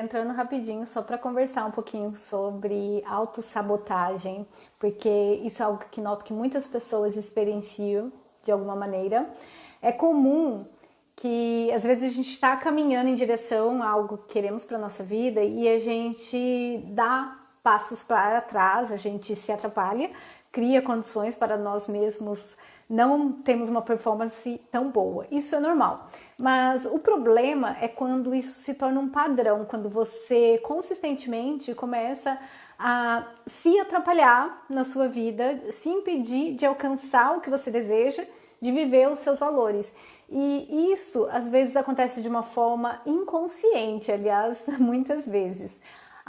entrando rapidinho só para conversar um pouquinho sobre autossabotagem, porque isso é algo que noto que muitas pessoas experienciam de alguma maneira. É comum que às vezes a gente está caminhando em direção a algo que queremos para nossa vida e a gente dá passos para trás, a gente se atrapalha, cria condições para nós mesmos não termos uma performance tão boa. Isso é normal. Mas o problema é quando isso se torna um padrão, quando você consistentemente começa a se atrapalhar na sua vida, se impedir de alcançar o que você deseja, de viver os seus valores. E isso às vezes acontece de uma forma inconsciente, aliás, muitas vezes.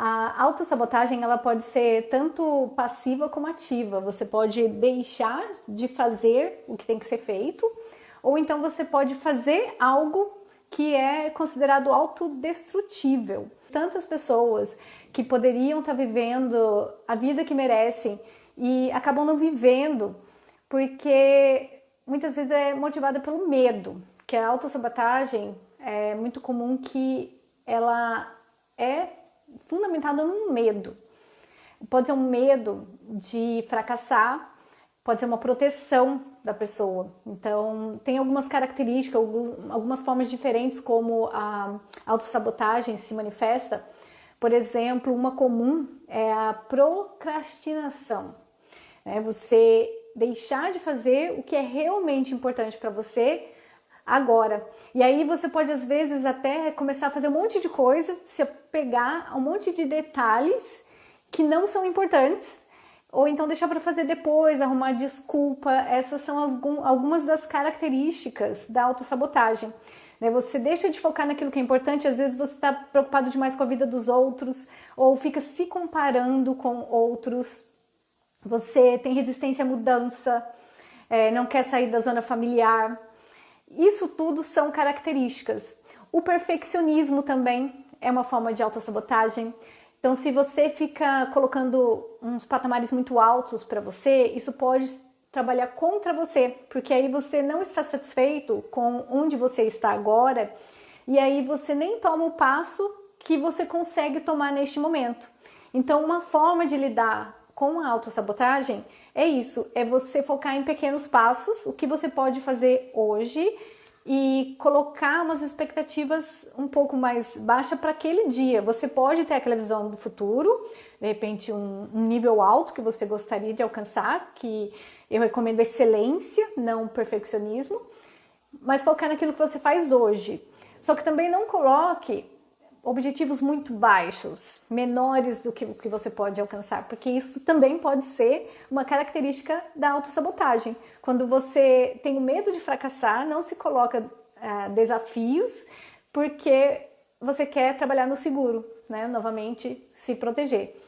A autossabotagem ela pode ser tanto passiva como ativa. Você pode deixar de fazer o que tem que ser feito, ou então você pode fazer algo que é considerado autodestrutível. Tantas pessoas que poderiam estar vivendo a vida que merecem e acabam não vivendo porque muitas vezes é motivada pelo medo, que a autossabotagem é muito comum que ela é fundamentada num medo. Pode ser um medo de fracassar, pode ser uma proteção da pessoa. Então, tem algumas características, algumas formas diferentes como a autossabotagem se manifesta. Por exemplo, uma comum é a procrastinação. Você deixar de fazer o que é realmente importante para você agora. E aí você pode às vezes até começar a fazer um monte de coisa, se pegar a um monte de detalhes que não são importantes, ou então deixar para fazer depois, arrumar desculpa. Essas são algumas das características da autossabotagem. Você deixa de focar naquilo que é importante, às vezes você está preocupado demais com a vida dos outros, ou fica se comparando com outros. Você tem resistência à mudança, não quer sair da zona familiar. Isso tudo são características. O perfeccionismo também é uma forma de autossabotagem. Então, se você fica colocando uns patamares muito altos para você, isso pode trabalhar contra você, porque aí você não está satisfeito com onde você está agora e aí você nem toma o passo que você consegue tomar neste momento. Então, uma forma de lidar com a autossabotagem é isso, é você focar em pequenos passos, o que você pode fazer hoje e colocar umas expectativas um pouco mais baixas para aquele dia. Você pode ter aquela visão do futuro, de repente um nível alto que você gostaria de alcançar, que eu recomendo excelência, não perfeccionismo, mas focar naquilo que você faz hoje. Só que também não coloque objetivos muito baixos, menores do que você pode alcançar, porque isso também pode ser uma característica da autossabotagem. Quando você tem o medo de fracassar, não se coloca desafios, porque você quer trabalhar no seguro, novamente se proteger.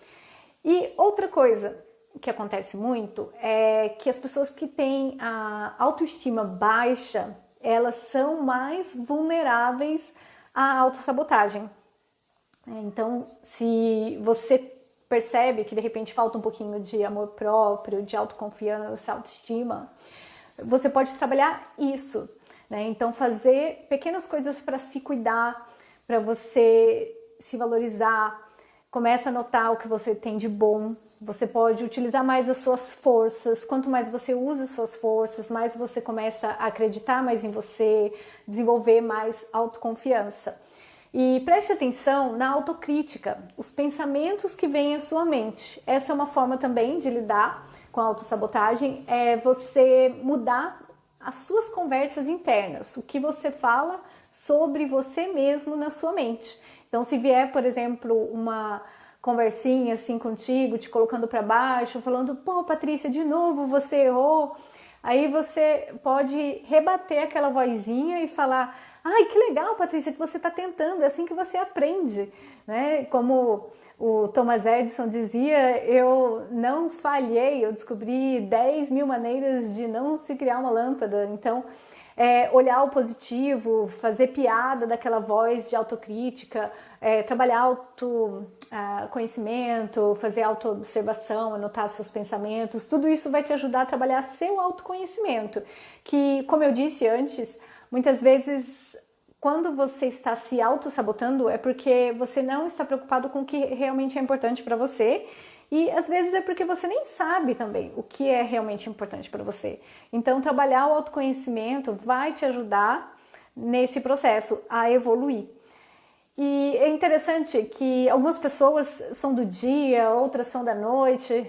E outra coisa que acontece muito é que as pessoas que têm a autoestima baixa, elas são mais vulneráveis à autossabotagem. Então, se você percebe que de repente falta um pouquinho de amor próprio, de autoconfiança, autoestima, você pode trabalhar isso, Então, fazer pequenas coisas para se cuidar, para você se valorizar, começa a notar o que você tem de bom. Você pode utilizar mais as suas forças. Quanto mais você usa as suas forças, mais você começa a acreditar mais em você, desenvolver mais autoconfiança. E preste atenção na autocrítica, os pensamentos que vêm à sua mente. Essa é uma forma também de lidar com a autossabotagem, é você mudar as suas conversas internas, o que você fala sobre você mesmo na sua mente. Então, se vier, por exemplo, uma conversinha assim contigo, te colocando para baixo, falando, pô, Patrícia, de novo você errou, aí você pode rebater aquela vozinha e falar, ai, que legal, Patrícia, que você está tentando, é assim que você aprende, Como o Thomas Edison dizia, eu não falhei, eu descobri 10 mil maneiras de não se criar uma lâmpada. Então, olhar o positivo, fazer piada daquela voz de autocrítica, trabalhar autoconhecimento, fazer autoobservação, anotar seus pensamentos, tudo isso vai te ajudar a trabalhar seu autoconhecimento, que, como eu disse antes, muitas vezes quando você está se auto-sabotando é porque você não está preocupado com o que realmente é importante para você e às vezes é porque você nem sabe também o que é realmente importante para você. Então, trabalhar o autoconhecimento vai te ajudar nesse processo a evoluir. E é interessante que algumas pessoas são do dia, outras são da noite.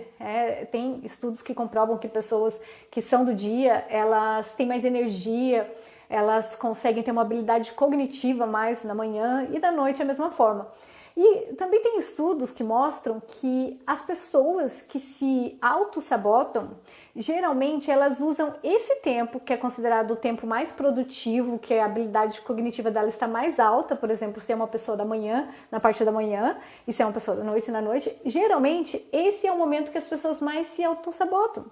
Tem estudos que comprovam que pessoas que são do dia, elas têm mais energia, elas conseguem ter uma habilidade cognitiva mais na manhã e da noite a mesma forma. E também tem estudos que mostram que as pessoas que se auto-sabotam, geralmente elas usam esse tempo, que é considerado o tempo mais produtivo, que a habilidade cognitiva dela está mais alta, por exemplo, se é uma pessoa da manhã, na parte da manhã, e se é uma pessoa da noite, na noite, geralmente esse é o momento que as pessoas mais se auto-sabotam.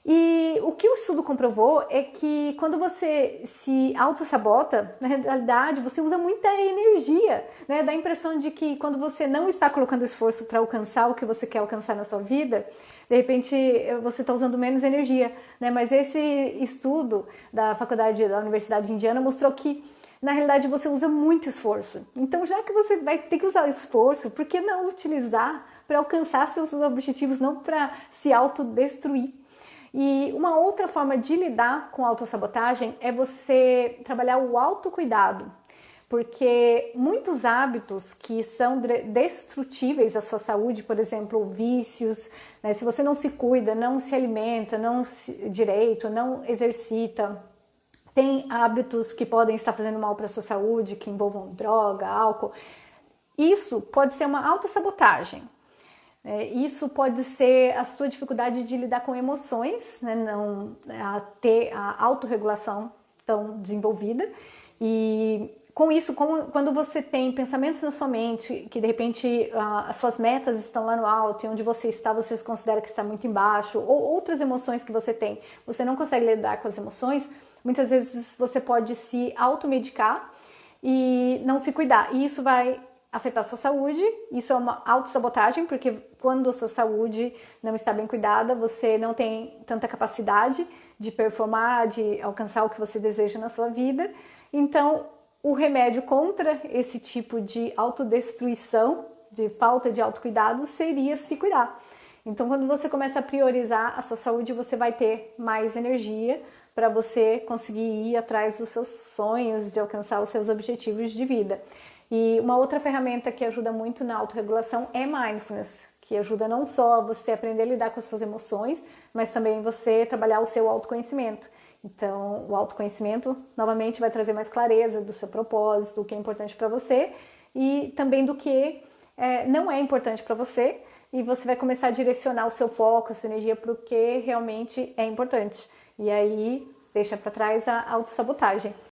E o que o estudo comprovou é que quando você se auto-sabota, na realidade você usa muita energia, né? Dá a impressão de que quando você não está colocando esforço para alcançar o que você quer alcançar na sua vida, de repente você está usando menos energia, né? Mas esse estudo da Universidade de Indiana mostrou que na realidade você usa muito esforço. Então, já que você vai ter que usar esforço, por que não utilizar para alcançar seus objetivos, não para se autodestruir? E uma outra forma de lidar com a autossabotagem é você trabalhar o autocuidado, porque muitos hábitos que são destrutíveis à sua saúde, por exemplo, vícios, né? Se você não se cuida, não se alimenta, direito, não exercita, tem hábitos que podem estar fazendo mal para a sua saúde, que envolvam droga, álcool, isso pode ser uma autossabotagem. Isso pode ser a sua dificuldade de lidar com emoções, né? Não ter a autorregulação tão desenvolvida. E com isso, quando você tem pensamentos na sua mente, que de repente as suas metas estão lá no alto e onde você está, você considera que está muito embaixo, ou outras emoções que você tem, você não consegue lidar com as emoções, muitas vezes você pode se automedicar e não se cuidar. E isso vai afetar a sua saúde, isso é uma autossabotagem, porque quando a sua saúde não está bem cuidada, você não tem tanta capacidade de performar, de alcançar o que você deseja na sua vida. Então, o remédio contra esse tipo de autodestruição, de falta de autocuidado, seria se cuidar. Então, quando você começa a priorizar a sua saúde, você vai ter mais energia para você conseguir ir atrás dos seus sonhos, de alcançar os seus objetivos de vida. E uma outra ferramenta que ajuda muito na autorregulação é mindfulness, que ajuda não só você aprender a lidar com as suas emoções, mas também você trabalhar o seu autoconhecimento. Então, o autoconhecimento, novamente, vai trazer mais clareza do seu propósito, do que é importante para você e também do que não é importante para você, e você vai começar a direcionar o seu foco, a sua energia para o que realmente é importante. E aí, deixa para trás a autossabotagem.